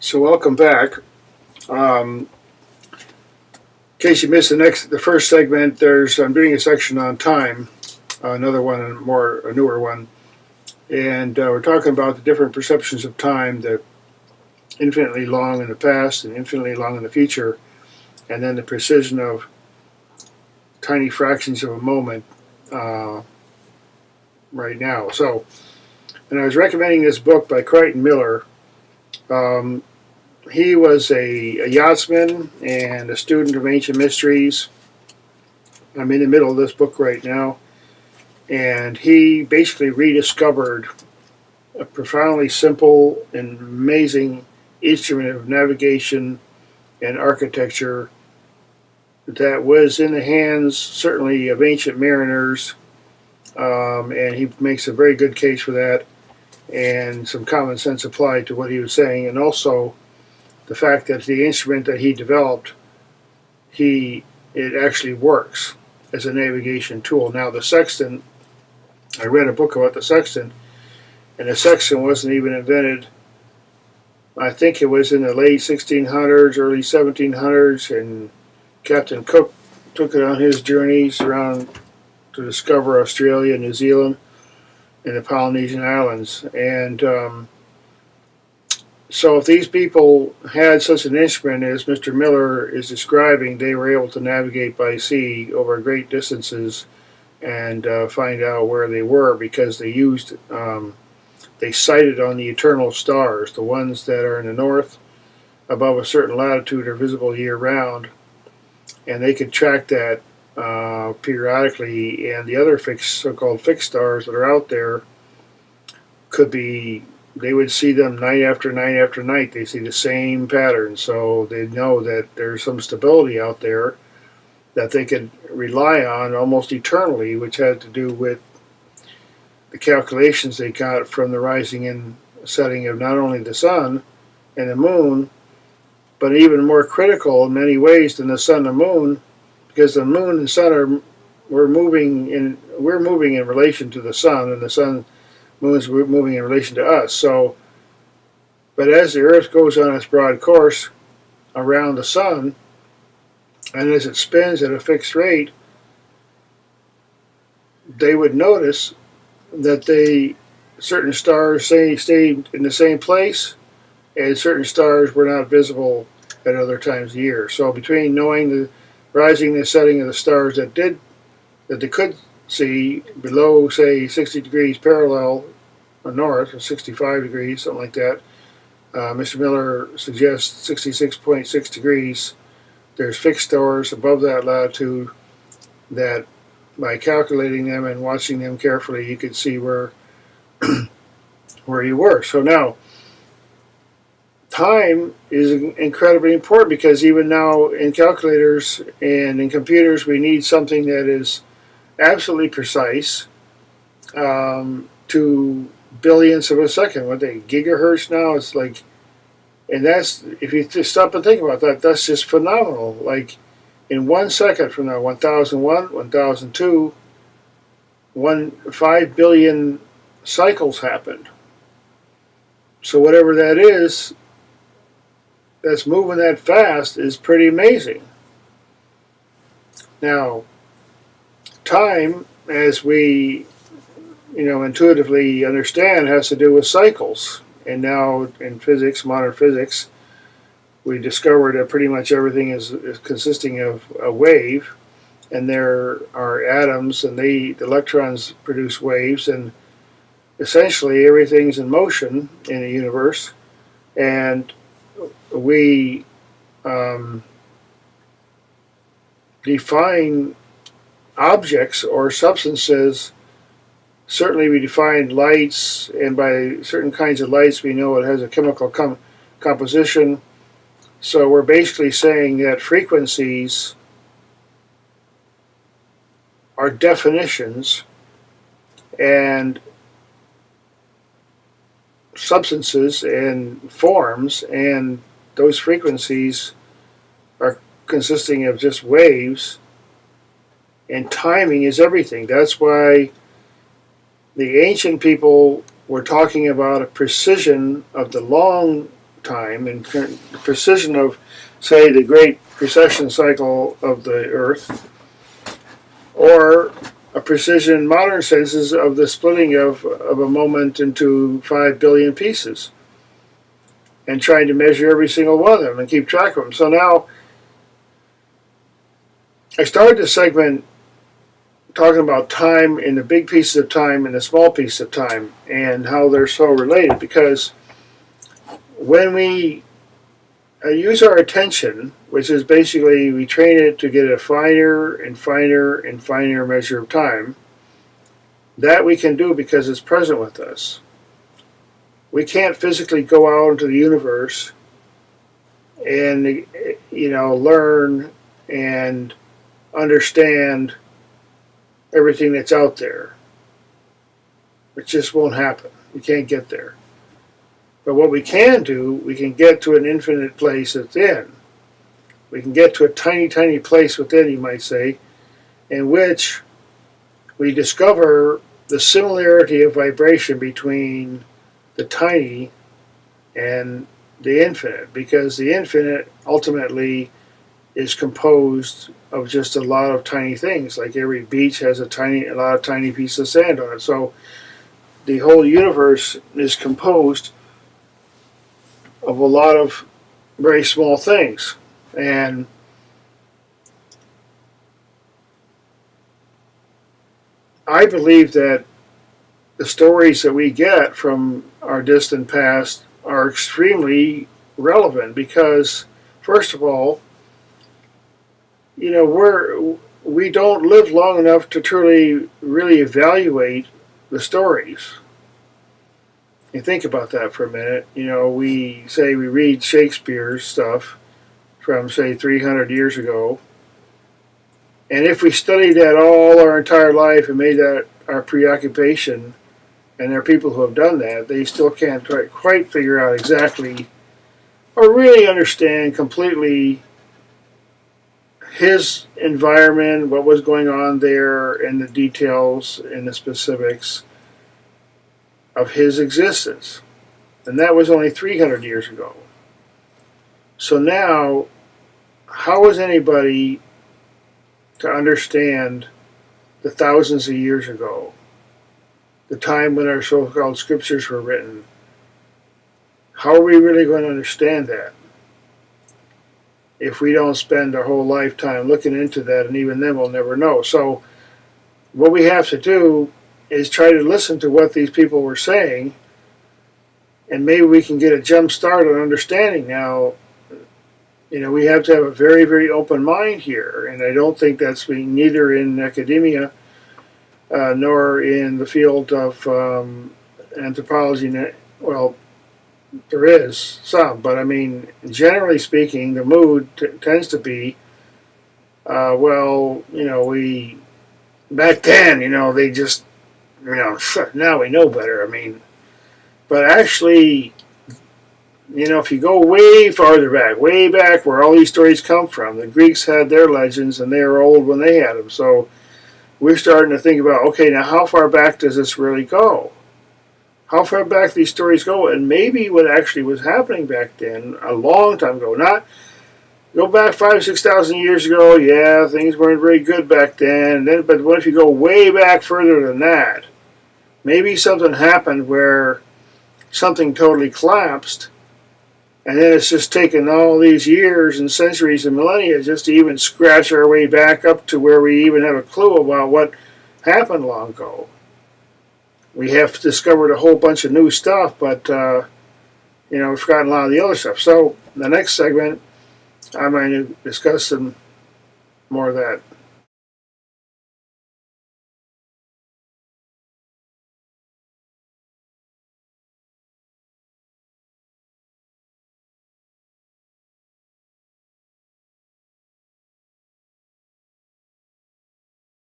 So welcome back. In case you missed the first segment, I'm doing a section on time, another one, a newer one, and we're talking about the different perceptions of time, the infinitely long in the past and infinitely long in the future, and then the precision of tiny fractions of a moment right now. So, and I was recommending this book by Crichton Miller. He was a yachtsman and a student of ancient mysteries. I'm in the middle of this book right now, and he basically rediscovered a profoundly simple and amazing instrument of navigation and architecture that was in the hands, certainly, of ancient mariners, and he makes a very good case for that, and some common sense applied to what he was saying, and also the fact that the instrument that he developed, it actually works as a navigation tool. Now, the sextant, I read a book about the sextant, and the sextant wasn't even invented. I think it was in the late 1600s, early 1700s, and Captain Cook took it on his journeys around to discover Australia, New Zealand, and the Polynesian Islands. And so if these people had such an instrument as Mr. Miller is describing, they were able to navigate by sea over great distances and find out where they were, because they sighted on the eternal stars, the ones that are in the north above a certain latitude are visible year-round, and they could track that periodically, and the other so-called fixed stars that are out there they would see them night after night after night. They see the same pattern, so they know that there's some stability out there that they could rely on almost eternally, which had to do with the calculations they got from the rising and setting of not only the sun and the moon, but even more critical in many ways than the sun and moon, because the moon and sun we're moving in relation to the sun, and the moon's moving in relation to us. So, but as the Earth goes on its broad course around the sun, and as it spins at a fixed rate, they would notice that certain stars stayed in the same place, and certain stars were not visible at other times of the year. So between knowing the rising and setting of the stars that they could see below, say, 60 degrees parallel or north, or 65 degrees, something like that, Mr. Miller suggests 66.6 degrees. There's fixed stars above that latitude that, by calculating them and watching them carefully, you could see where you were. So now, time is incredibly important, because even now in calculators and in computers, we need something that is absolutely precise, to billionths of a second. What gigahertz now? It's like, and that's, if you just stop and think about that, that's just phenomenal. Like, in 1 second from now, 1001, 1002, 5 billion cycles happened. So whatever that is, that's moving that fast, is pretty amazing. Now, time, as we intuitively understand, has to do with cycles. And now in physics, modern physics, we discovered that pretty much everything is consisting of a wave, and there are atoms, and the electrons produce waves, and essentially everything's in motion in the universe, and we define objects or substances. Certainly we define lights, and by certain kinds of lights we know it has a chemical composition. So we're basically saying that frequencies are definitions, and substances and forms, and those frequencies are consisting of just waves, and timing is everything. That's why the ancient people were talking about a precision of the long time and the precision of, say, the great precession cycle of the Earth, or a precision in modern senses of the splitting of a moment into 5 billion pieces, and trying to measure every single one of them and keep track of them. So now I started this segment talking about time and the big pieces of time and the small pieces of time and how they're so related, because when we use our attention, which is basically we train it to get a finer and finer and finer measure of time, that we can do because it's present with us. We can't physically go out into the universe and, learn and understand everything that's out there. It just won't happen. You can't get there. But what we can do, we can get to an infinite place within. We can get to a tiny, tiny place within, you might say, in which we discover the similarity of vibration between the tiny and the infinite, because the infinite ultimately is composed of just a lot of tiny things. Like every beach has a lot of tiny pieces of sand on it. So the whole universe is composed of a lot of very small things. And I believe that the stories that we get from our distant past are extremely relevant because, first of all, we don't live long enough to truly really evaluate the stories. You think about that for a minute. We say we read Shakespeare's stuff from, say, 300 years ago, and if we studied that all our entire life and made that our preoccupation, and there are people who have done that, they still can't quite figure out exactly or really understand completely his environment, what was going on there, and the details and the specifics of his existence. And that was only 300 years ago. So now, how is anybody to understand the thousands of years ago, the time when our so-called scriptures were written? How are we really going to understand that if we don't spend our whole lifetime looking into that, and even then we'll never know? So what we have to do is try to listen to what these people were saying, and maybe we can get a jump start on understanding. Now, we have to have a very, very open mind here, and I don't think that's being neither in academia nor in the field of anthropology. Well, there is some, but I mean, generally speaking, the mood tends to be, we back then, they just, now we know better. I mean, but actually, if you go way farther back, way back where all these stories come from, the Greeks had their legends, and they were old when they had them. So we're starting to think about, okay, now how far back does this really go? How far back these stories go? And maybe what actually was happening back then, a long time ago, not go back 5,000 to 6,000 years ago, yeah, things weren't very good back then. But what if you go way back further than that? Maybe something happened where something totally collapsed, and then it's just taken all these years and centuries and millennia just to even scratch our way back up to where we even have a clue about what happened long ago. We have discovered a whole bunch of new stuff, but we've forgotten a lot of the other stuff. So the next segment, I'm going to discuss some more of that.